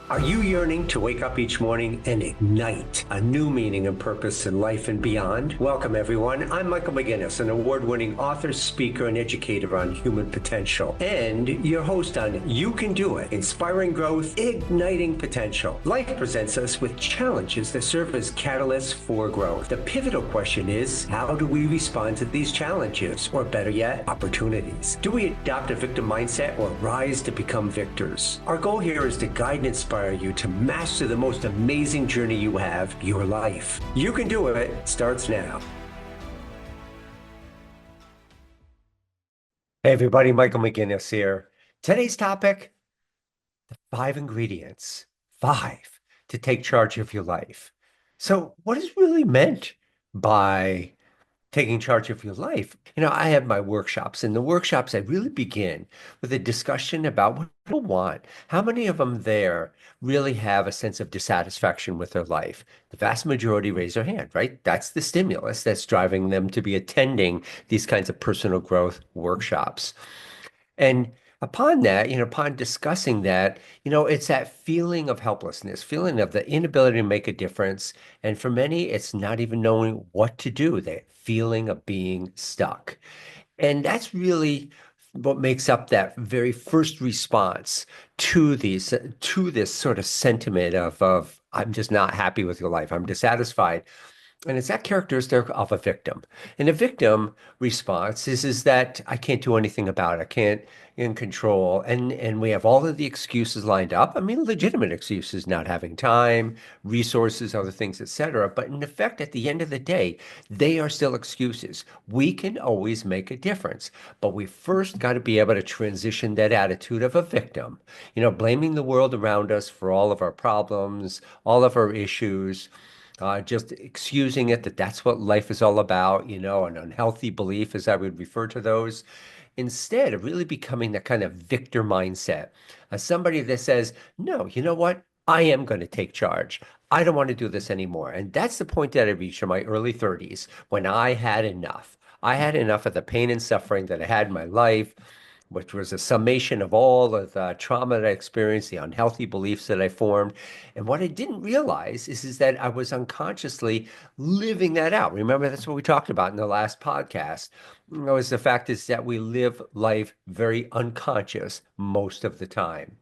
Are you yearning to wake up each morning and ignite a new meaning and purpose in life and beyond? Welcome, everyone. I'm Michael McGinnis, an award-winning author, speaker, and educator on human potential, and your host on You Can Do It, Inspiring Growth, Igniting Potential. Life presents us with challenges that serve as catalysts for growth. The pivotal question is, how do we respond to these challenges, or better yet, opportunities? Do we adopt a victim mindset or rise to become victors? Our goal here is to guide and inspire you to master the most amazing journey you have, your life. You Can Do It starts now. Hey everybody, Michael McGinnis here. Today's topic, the 5 ingredients, 5 to take charge of your life. So what is really meant by taking charge of your life? I have my workshops. In the workshops, I really begin with a discussion about what people want. How many of them there really have a sense of dissatisfaction with their life? The vast majority raise their hand, right? That's the stimulus that's driving them to be attending these kinds of personal growth workshops. And upon that, upon discussing that, it's that feeling of helplessness, feeling of the inability to make a difference. And for many, it's not even knowing what to do, that feeling of being stuck. And that's really what makes up that very first response to this sort of sentiment of I'm just not happy with your life. I'm dissatisfied. And it's that characteristic of a victim. And a victim response is that I can't do anything about it. I can't in control. And we have all of the excuses lined up. I mean, legitimate excuses, not having time, resources, other things, etc. But in effect, at the end of the day, they are still excuses. We can always make a difference, but we first got to be able to transition that attitude of a victim, blaming the world around us for all of our problems, all of our issues, just excusing it that that's what life is all about, an unhealthy belief, as I would refer to those, instead of really becoming that kind of victor mindset, somebody that says, no, you know what? I am going to take charge. I don't want to do this anymore. And that's the point that I reached in my early 30s when I had enough. I had enough of the pain and suffering that I had in my life, which was a summation of all of the trauma that I experienced, the unhealthy beliefs that I formed. And what I didn't realize is that I was unconsciously living that out. Remember, that's what we talked about in the last podcast. Was the fact is that we live life very unconscious most of the time.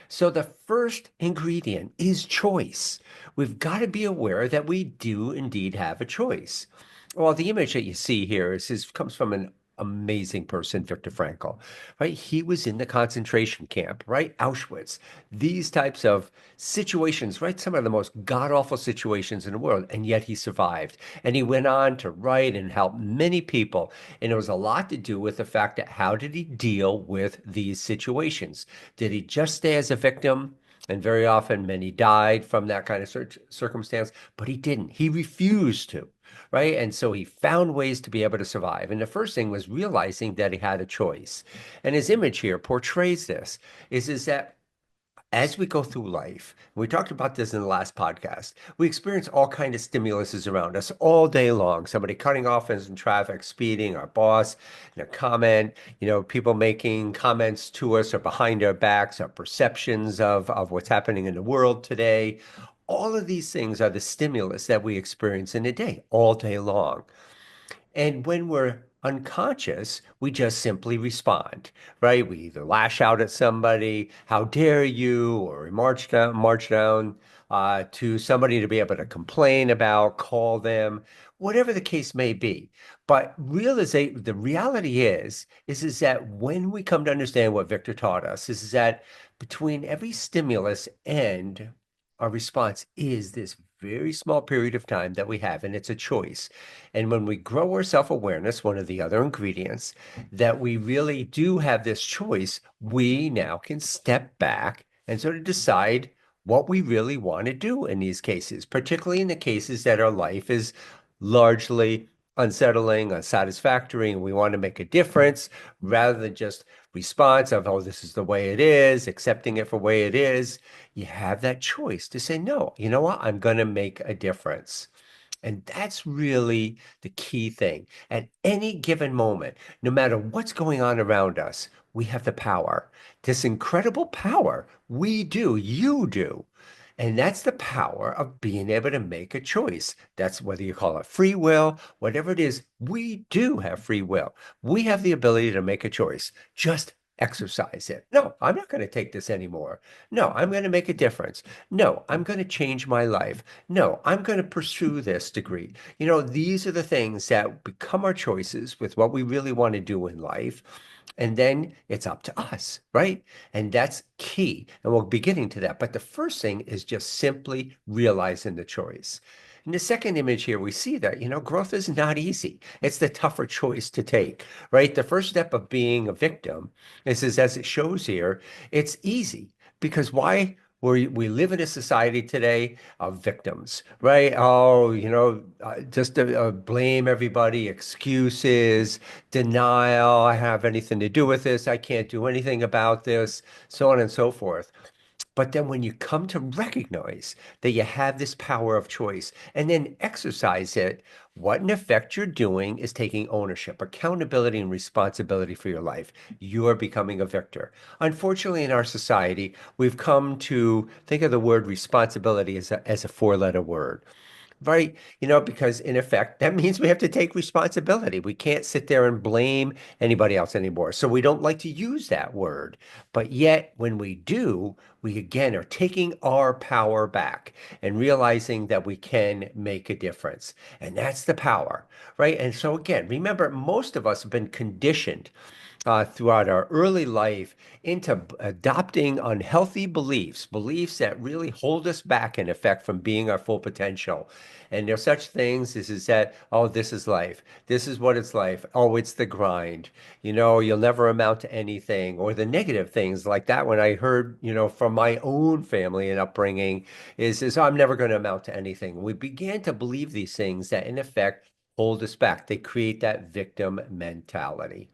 So the first ingredient is choice. We've got to be aware that we do indeed have a choice. Well, the image that you see here comes from an amazing person, Viktor Frankl, right? He was in the concentration camp, right? Auschwitz. These types of situations, right? Some of the most god-awful situations in the world, and yet he survived. And he went on to write and help many people. And it was a lot to do with the fact that how did he deal with these situations? Did he just stay as a victim? And very often many died from that kind of circumstance, but he didn't. He refused to, right? And so he found ways to be able to survive. And the first thing was realizing that he had a choice. And his image here portrays this, is that as we go through life, we talked about this in the last podcast, we experience all kinds of stimuluses around us all day long. Somebody cutting off us in traffic, speeding, our boss, a comment, people making comments to us or behind our backs, our perceptions of what's happening in the world today. All of these things are the stimulus that we experience in a day, all day long. And when we're unconscious, we just simply respond, right? We either lash out at somebody, how dare you, or we march down to somebody to be able to complain about, call them, whatever the case may be. But the reality is that when we come to understand what Victor taught us, is that between every stimulus and our response is this very small period of time that we have, and it's a choice. And when we grow our self-awareness, one of the other ingredients, that we really do have this choice, we now can step back and sort of decide what we really want to do in these cases, particularly in the cases that our life is largely unsettling, unsatisfactory, and we want to make a difference rather than just response of, oh, this is the way it is, accepting it for the way it is. You have that choice to say, no, you know what? I'm going to make a difference. And that's really the key thing. At any given moment, no matter what's going on around us, we have the power, this incredible power. We do, you do. And that's the power of being able to make a choice. That's whether you call it free will, whatever it is, we do have free will. We have the ability to make a choice. Just exercise it. No, I'm not going to take this anymore. No, I'm going to make a difference. No, I'm going to change my life. No, I'm going to pursue this degree. These are the things that become our choices with what we really want to do in life. And then it's up to us, right? And that's key. And we'll be getting to that. But the first thing is just simply realizing the choice. In the second image here, we see that, growth is not easy. It's the tougher choice to take, right? The first step of being a victim is as it shows here, it's easy because why? We live in a society today of victims, right? Oh, just blame everybody, excuses, denial. I have anything to do with this. I can't do anything about this, so on and so forth. But then when you come to recognize that you have this power of choice and then exercise it, what in effect you're doing is taking ownership, accountability, and responsibility for your life. You are becoming a victor. Unfortunately, in our society, we've come to think of the word responsibility as a four-letter word. Right? Because in effect, that means we have to take responsibility. We can't sit there and blame anybody else anymore. So we don't like to use that word. But yet, when we do, we again are taking our power back and realizing that we can make a difference. And that's the power, right? And so again, remember, most of us have been conditioned throughout our early life into adopting unhealthy beliefs, beliefs that really hold us back, in effect, from being our full potential. And there's such things as is that, oh, this is life. This is what it's like. Oh, it's the grind. You'll never amount to anything. Or the negative things like that when I heard, from my own family and upbringing is I'm never going to amount to anything. We began to believe these things that, in effect, hold us back. They create that victim mentality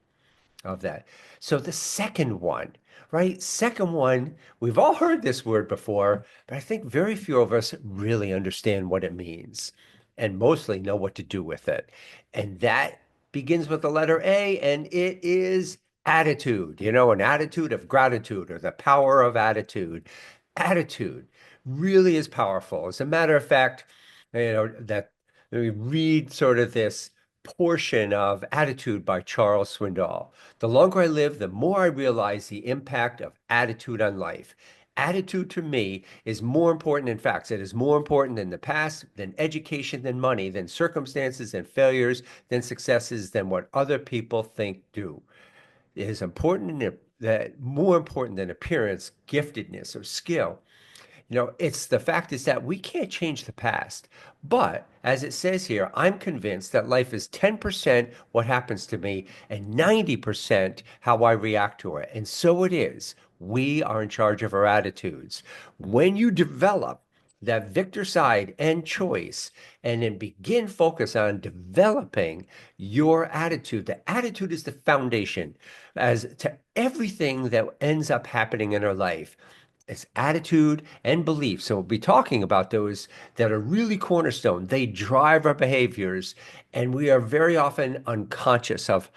of that. So the second one, right? Second one, we've all heard this word before, but I think very few of us really understand what it means and mostly know what to do with it. And that begins with the letter A, and it is attitude, an attitude of gratitude or the power of attitude. Attitude really is powerful. As a matter of fact, that we read sort of this portion of Attitude by Charles Swindoll. The longer I live, the more I realize the impact of attitude on life. Attitude to me is more important than facts. It is more important than the past, than education, than money, than circumstances, than failures, than successes, than what other people think do. It is important that more important than appearance, giftedness, or skill. It's the fact is that we can't change the past. But as it says here, I'm convinced that life is 10% what happens to me and 90% how I react to it. And so it is. We are in charge of our attitudes. When you develop that victor side and choice, and then begin focus on developing your attitude. The attitude is the foundation as to everything that ends up happening in our life. It's attitude and belief. So we'll be talking about those that are really cornerstone. They drive our behaviors, and we are very often unconscious of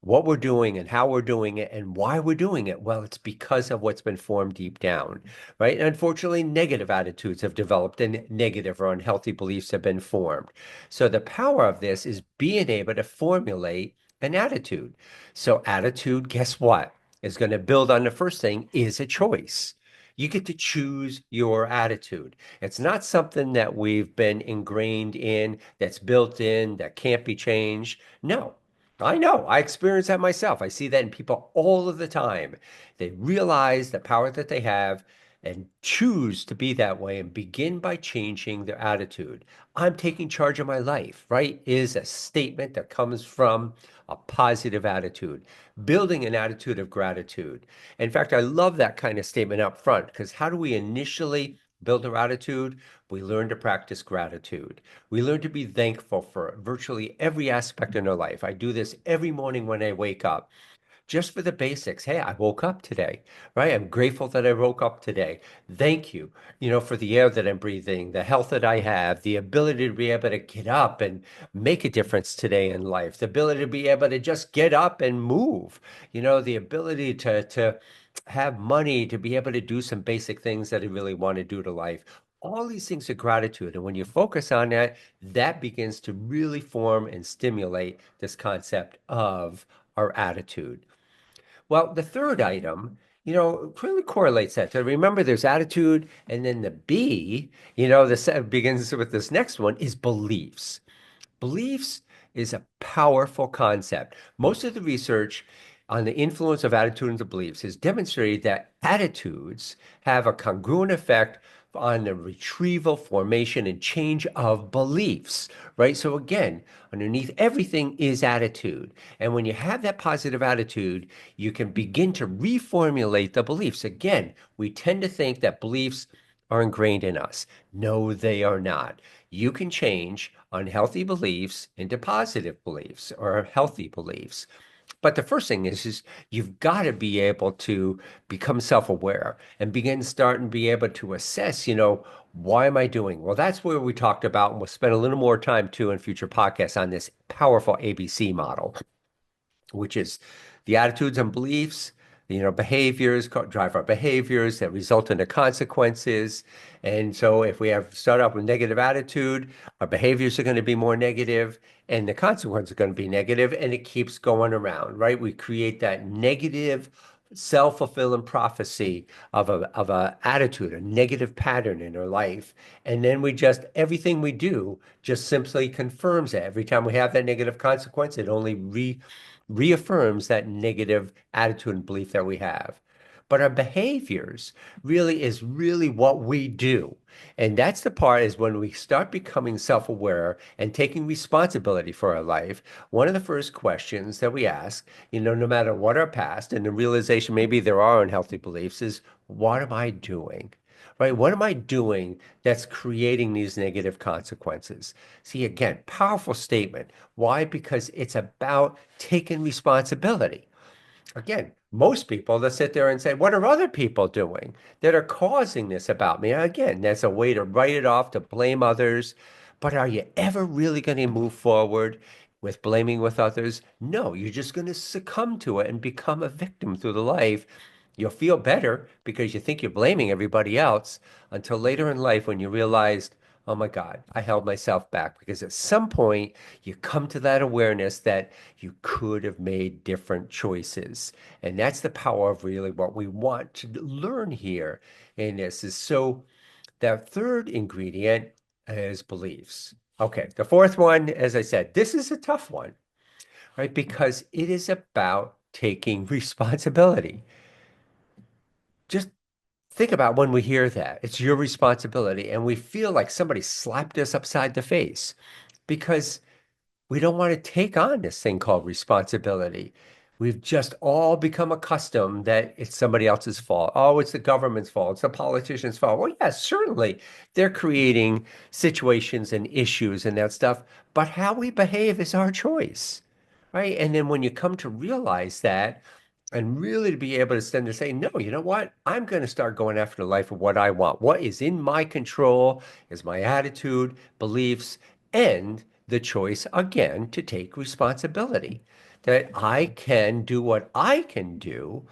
what we're doing and how we're doing it and why we're doing it. Well, it's because of what's been formed deep down, right? And unfortunately, negative attitudes have developed and negative or unhealthy beliefs have been formed. So the power of this is being able to formulate an attitude. So attitude, guess what? Is going to build on the first thing is a choice. You get to choose your attitude. It's not something that we've been ingrained in, that's built in, that can't be changed. No, I know. I experience that myself. I see that in people all of the time. They realize the power that they have and choose to be that way and begin by changing their attitude. I'm taking charge of my life, right? Is a statement that comes from a positive attitude, building an attitude of gratitude. In fact, I love that kind of statement up front because how do we initially build our attitude? We learn to practice gratitude. We learn to be thankful for virtually every aspect in our life. I do this every morning when I wake up. just for the basics. Hey, I woke up today, right? I'm grateful that I woke up today. Thank you, for the air that I'm breathing, the health that I have, the ability to be able to get up and make a difference today in life, the ability to be able to just get up and move, the ability to have money to be able to do some basic things that I really want to do to life. All these things are gratitude. And when you focus on that, that begins to really form and stimulate this concept of our attitude. Well, the third item, really correlates that. So remember, there's attitude, and then the B, this begins with this next one is beliefs. Beliefs is a powerful concept. Most of the research on the influence of attitudes and beliefs has demonstrated that attitudes have a congruent effect on the retrieval, formation, and change of beliefs, right? So again, underneath everything is attitude. And when you have that positive attitude, you can begin to reformulate the beliefs. Again, we tend to think that beliefs are ingrained in us. No, they are not. You can change unhealthy beliefs into positive beliefs or healthy beliefs. But the first thing is you've got to be able to become self-aware and begin to start and be able to assess, why am I doing? Well, that's where we talked about, and we'll spend a little more time too in future podcasts on this powerful ABC model, which is the attitudes and beliefs, behaviors drive our behaviors that result in the consequences. And so if we have start off with negative attitude, our behaviors are going to be more negative and the consequences are going to be negative, and it keeps going around, right? We create that negative self-fulfilling prophecy of a attitude, a negative pattern in our life. And then everything we do just simply confirms it. Every time we have that negative consequence, it only reaffirms that negative attitude and belief that we have. But our behaviors really what we do. And that's the part is when we start becoming self-aware and taking responsibility for our life, one of the first questions that we ask, no matter what our past and the realization maybe there are unhealthy beliefs is, what am I doing? Right? What am I doing that's creating these negative consequences? See, again, powerful statement. Why? Because it's about taking responsibility. Again, most people that sit there and say, what are other people doing that are causing this about me? Again, that's a way to write it off, to blame others. But are you ever really going to move forward with blaming with others? No, you're just going to succumb to it and become a victim through the life. You'll feel better because you think you're blaming everybody else until later in life when you realize, oh my God, I held myself back. Because at some point, you come to that awareness that you could have made different choices. And that's the power of really what we want to learn here in this is so the third ingredient is beliefs. Okay, the fourth one, as I said, this is a tough one, right? Because it is about taking responsibility. Just think about when we hear that. It's your responsibility, and we feel like somebody slapped us upside the face because we don't want to take on this thing called responsibility. We've just all become accustomed that it's somebody else's fault. Oh, it's the government's fault. It's the politician's fault. Well, yes, certainly they're creating situations and issues and that stuff, but how we behave is our choice, right? And then when you come to realize that, and really to be able to stand there say, no, you know what? I'm going to start going after the life of what I want. What is in my control is my attitude, beliefs, and the choice again to take responsibility. That I can do what I can do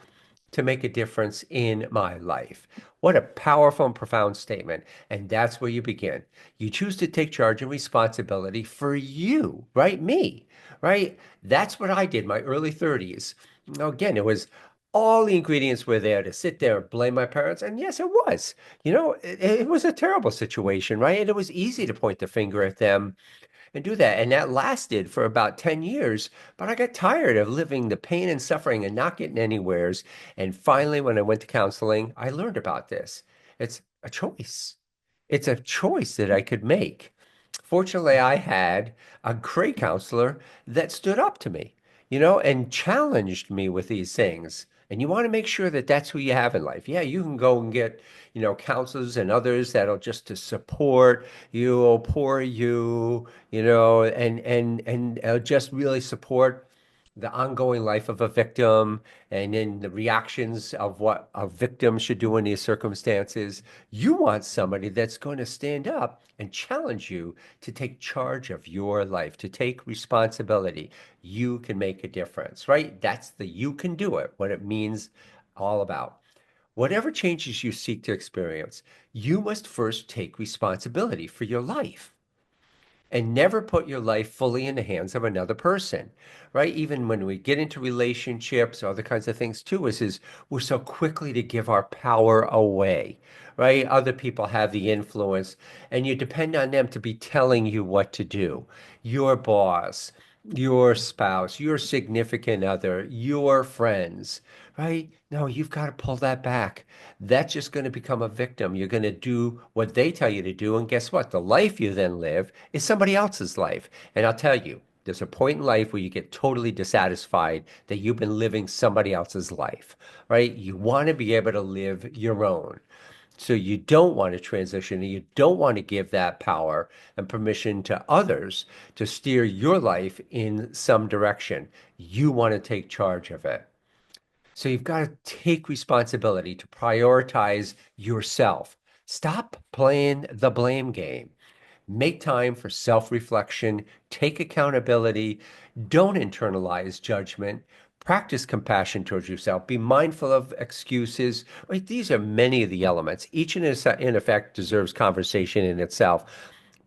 to make a difference in my life. What a powerful and profound statement. And that's where you begin. You choose to take charge and responsibility for you, right? Me, right? That's what I did my early 30s. Now, again, it was all the ingredients were there to sit there and blame my parents. And yes, it was. It was a terrible situation, right? And it was easy to point the finger at them and do that. And that lasted for about 10 years. But I got tired of living the pain and suffering and not getting anywheres. And finally, when I went to counseling, I learned about this. It's a choice. It's a choice that I could make. Fortunately, I had a great counselor that stood up to me, and challenged me with these things. And you want to make sure that that's who you have in life. Yeah, you can go and get, counselors and others that'll just to support you, pour you, and just really support the ongoing life of a victim and then the reactions of what a victim should do in these circumstances. You want somebody that's going to stand up and challenge you to take charge of your life, to take responsibility. You can make a difference, right? That's the you can do it, what it means all about. Whatever changes you seek to experience, you must first take responsibility for your life and never put your life fully in the hands of another person, right? Even when we get into relationships, other kinds of things too, is we're so quickly to give our power away, right? Other people have the influence, and you depend on them to be telling you what to do. Your boss, your spouse, your significant other, your friends, right? No, you've got to pull that back. That's just going to become a victim. You're going to do what they tell you to do. And guess what? The life you then live is somebody else's life. And I'll tell you, there's a point in life where you get totally dissatisfied that you've been living somebody else's life, right? You want to be able to live your own. So you don't want to transition and you don't want to give that power and permission to others to steer your life in some direction. You want to take charge of it. So you've got to take responsibility to prioritize yourself. Stop playing the blame game. Make time for self-reflection, take accountability, don't internalize judgment, practice compassion towards yourself, be mindful of excuses. Right? These are many of the elements. Each in effect deserves conversation in itself.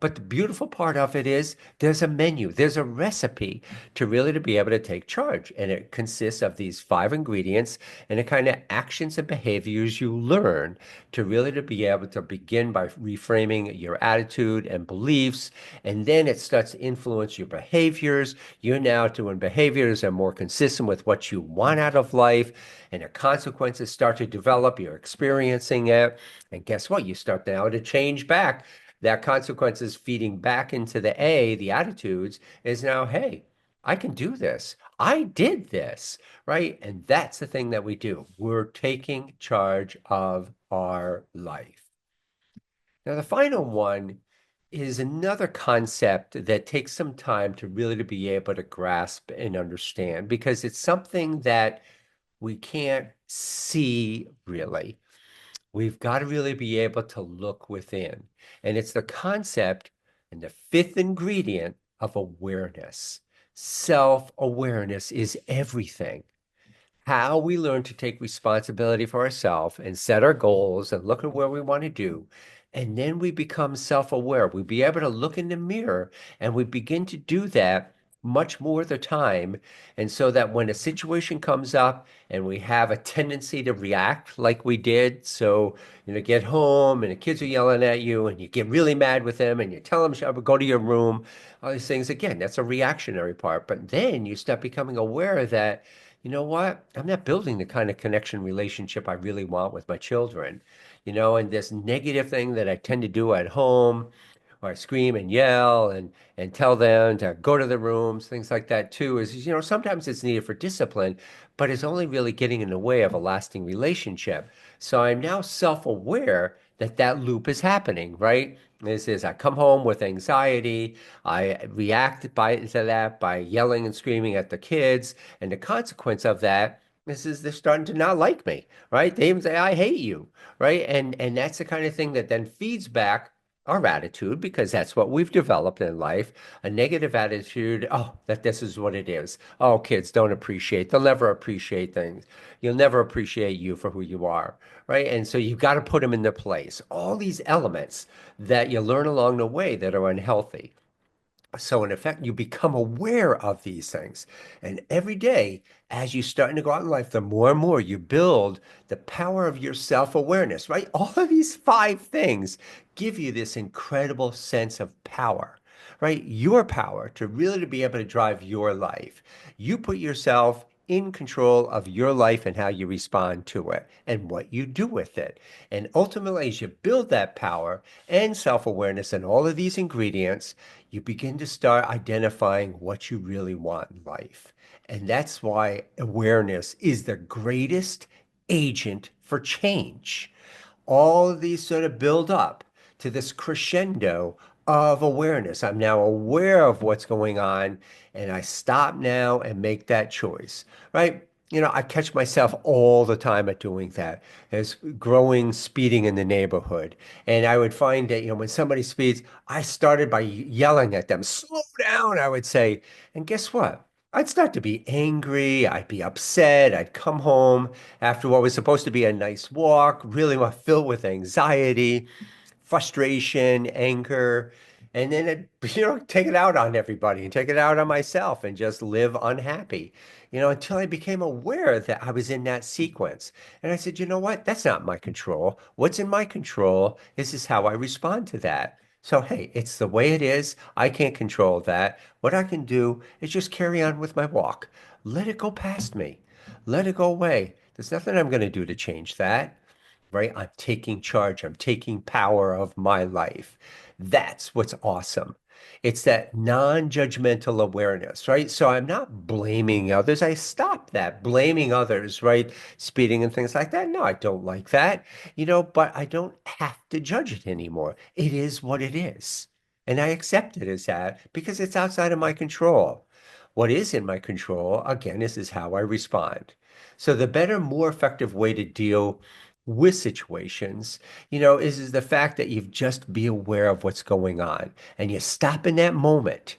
But the beautiful part of it is there's a menu, there's a recipe to really to be able to take charge. And it consists of these five ingredients and the kind of actions and behaviors you learn to really to be able to begin by reframing your attitude and beliefs. And then it starts to influence your behaviors. You're now doing behaviors that are more consistent with what you want out of life. And the consequences start to develop. You're experiencing it. And guess what? You start now to change back that consequences feeding back into the attitudes is now, hey, I can do this. I did this, right? And that's the thing that we do. We're taking charge of our life. Now, the final one is another concept that takes some time to really to be able to grasp and understand because it's something that we can't see really. We've got to really be able to look within. And it's the concept and the fifth ingredient of awareness. Self-awareness is everything. How we learn to take responsibility for ourselves and set our goals and look at where we want to do. And then we become self-aware. We be able to look in the mirror and we begin to do that much more of the time. And so that when a situation comes up and we have a tendency to react like we did, so, get home and the kids are yelling at you and you get really mad with them and you tell them, "Shut up, go to your room." All these things, again, that's a reactionary part. But then you start becoming aware that, you know what? I'm not building the kind of connection relationship I really want with my children, and this negative thing that I tend to do at home, or I scream and yell and tell them to go to the rooms, things like that too, is, sometimes it's needed for discipline, but it's only really getting in the way of a lasting relationship. So I'm now self-aware that that loop is happening, right? This is I come home with anxiety, I react to that by yelling and screaming at the kids, and the consequence of that is they're starting to not like me, right? They even say, "I hate you," right? And that's the kind of thing that then feeds back our attitude because that's what we've developed in life. A negative attitude, oh, that this is what it is. Oh, kids don't appreciate, they'll never appreciate things. You'll never appreciate you for who you are, right? And so you've got to put them in their place. All these elements that you learn along the way that are unhealthy. So in effect, you become aware of these things. And every day, as you're starting to go out in life, the more and more you build the power of your self-awareness, right? All of these five things give you this incredible sense of power, right? Your power to really to be able to drive your life. You put yourself in control of your life and how you respond to it and what you do with it. And ultimately, as you build that power and self-awareness and all of these ingredients, you begin to start identifying what you really want in life. And that's why awareness is the greatest agent for change. All of these sort of build up to this crescendo of awareness. I'm now aware of what's going on, and I stop now and make that choice, right? I catch myself all the time at doing that. There's growing speeding in the neighborhood. And I would find that, when somebody speeds, I started by yelling at them, slow down, I would say. And guess what? I'd start to be angry. I'd be upset. I'd come home after what was supposed to be a nice walk, really filled with anxiety, frustration, anger, and then take it out on everybody and take it out on myself and just live unhappy, until I became aware that I was in that sequence. And I said, you know what? That's not my control. What's in my control is how I respond to that. So, hey, it's the way it is. I can't control that. What I can do is just carry on with my walk. Let it go past me. Let it go away. There's nothing I'm going to do to change that, right? I'm taking charge. I'm taking power of my life. That's what's awesome. It's that non-judgmental awareness, right? So I'm not blaming others. I stop that blaming others, right? Speeding and things like that. No, I don't like that, but I don't have to judge it anymore. It is what it is. And I accept it as that because it's outside of my control. What is in my control, again, is how I respond. So the better, more effective way to deal with situations, is the fact that you just be aware of what's going on and you stop in that moment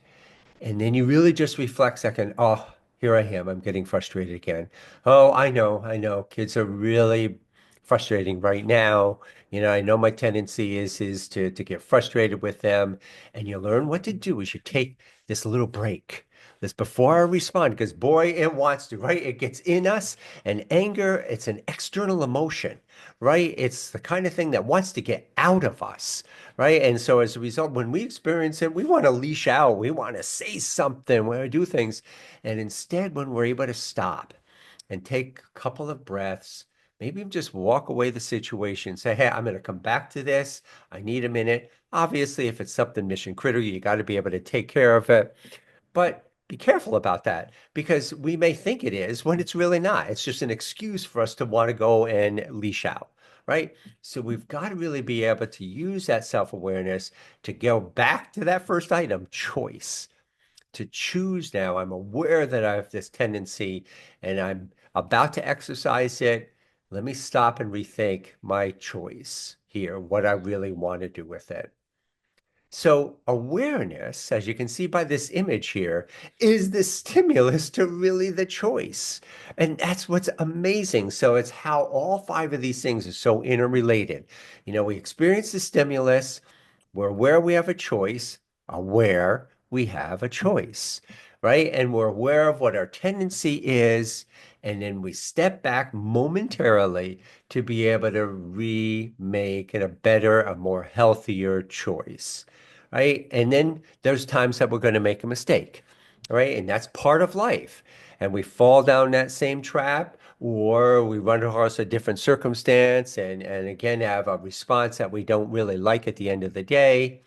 and then you really just reflect a second. Oh, here I am. I'm getting frustrated again. Oh, I know. Kids are really frustrating right now. I know my tendency is to get frustrated with them. And you learn what to do is you take this little break. This before I respond, because boy, it wants to, right? It gets in us. And anger, it's an external emotion, right? It's the kind of thing that wants to get out of us, right? And so as a result, when we experience it, we want to leash out, we want to say something, we want to do things. And instead, when we're able to stop and take a couple of breaths, maybe just walk away the situation, say, hey, I'm going to come back to this. I need a minute. Obviously, if it's something mission critical, you got to be able to take care of it. But be careful about that because we may think it is when it's really not. It's just an excuse for us to want to go and leash out, right? So we've got to really be able to use that self-awareness to go back to that first item, choice, to choose now. I'm aware that I have this tendency and I'm about to exercise it. Let me stop and rethink my choice here, what I really want to do with it. So awareness, as you can see by this image here, is the stimulus to really the choice. And that's what's amazing. So it's how all five of these things are so interrelated. We experience the stimulus, we're aware we have a choice, aware we have a choice, right? And we're aware of what our tendency is. And then we step back momentarily to be able to remake a better, a more healthier choice, right? And then there's times that we're going to make a mistake, right? And that's part of life. And we fall down that same trap, or we run across a different circumstance and again have a response that we don't really like at the end of the day.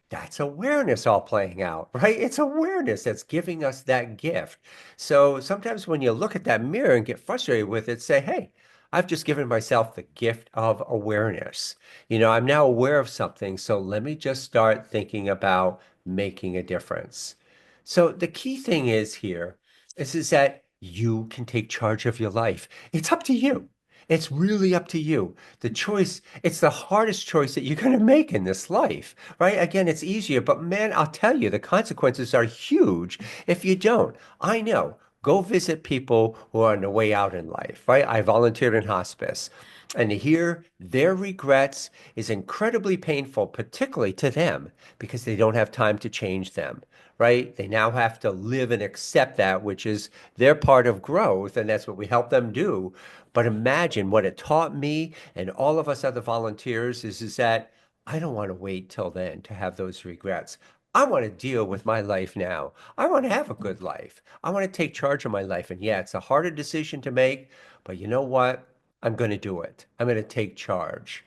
That's awareness all playing out, right? It's awareness that's giving us that gift. So sometimes when you look at that mirror and get frustrated with it, say, hey, I've just given myself the gift of awareness. I'm now aware of something, so let me just start thinking about making a difference. So the key thing is here is that you can take charge of your life. It's up to you. It's really up to you. The choice, it's the hardest choice that you're going to make in this life, right? Again, it's easier, but man, I'll tell you, the consequences are huge if you don't. I know. Go visit people who are on the way out in life, right? I volunteered in hospice. And to hear their regrets is incredibly painful, particularly to them, because they don't have time to change them, right? They now have to live and accept that, which is their part of growth, and that's what we help them do. But imagine what it taught me and all of us other volunteers is that I don't want to wait till then to have those regrets. I want to deal with my life now. I want to have a good life. I want to take charge of my life. And yeah, it's a harder decision to make, but you know what? I'm going to do it. I'm going to take charge.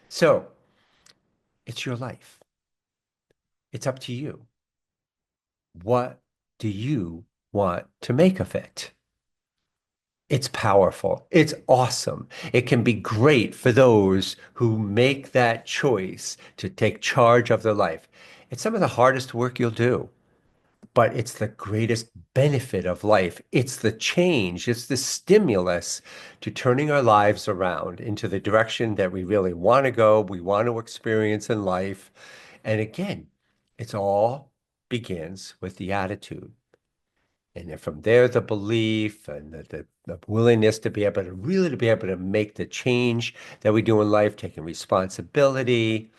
So it's your life. It's up to you. What do you want to make of it? It's powerful. It's awesome. It can be great for those who make that choice to take charge of their life. It's some of the hardest work you'll do, but it's the greatest benefit of life. It's the change, it's the stimulus to turning our lives around into the direction that we really want to go, we want to experience in life. And again, it's all begins with the attitude. And then from there, the belief and the willingness to be able to really to be able to make the change that we do in life, taking responsibility,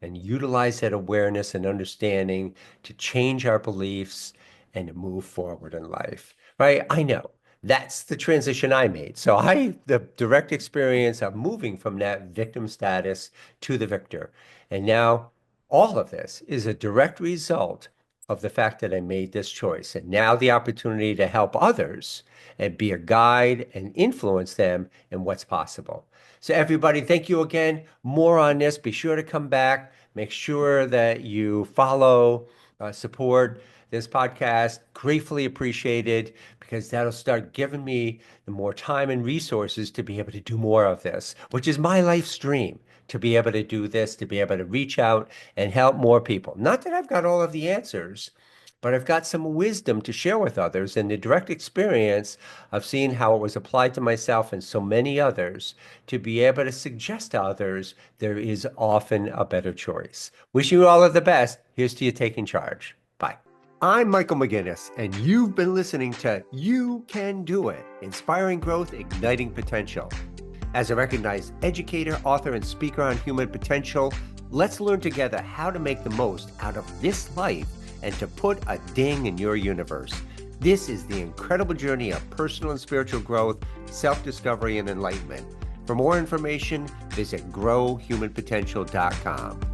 and utilize that awareness and understanding to change our beliefs and to move forward in life, right? I know that's the transition I made. So the direct experience of moving from that victim status to the victor. And now all of this is a direct result of the fact that I made this choice. And now the opportunity to help others and be a guide and influence them in what's possible. So everybody, thank you again. More on this. Be sure to come back. Make sure that you follow, support this podcast. Gratefully appreciated because that'll start giving me the more time and resources to be able to do more of this, which is my life's dream, to be able to do this, to be able to reach out and help more people. Not that I've got all of the answers, but I've got some wisdom to share with others and the direct experience of seeing how it was applied to myself and so many others to be able to suggest to others there is often a better choice. Wish you all of the best. Here's to you taking charge. Bye. I'm Michael McGinnis, and you've been listening to You Can Do It, Inspiring Growth, Igniting Potential. As a recognized educator, author, and speaker on human potential, let's learn together how to make the most out of this life and to put a ding in your universe. This is the incredible journey of personal and spiritual growth, self-discovery, and enlightenment. For more information, visit growhumanpotential.com.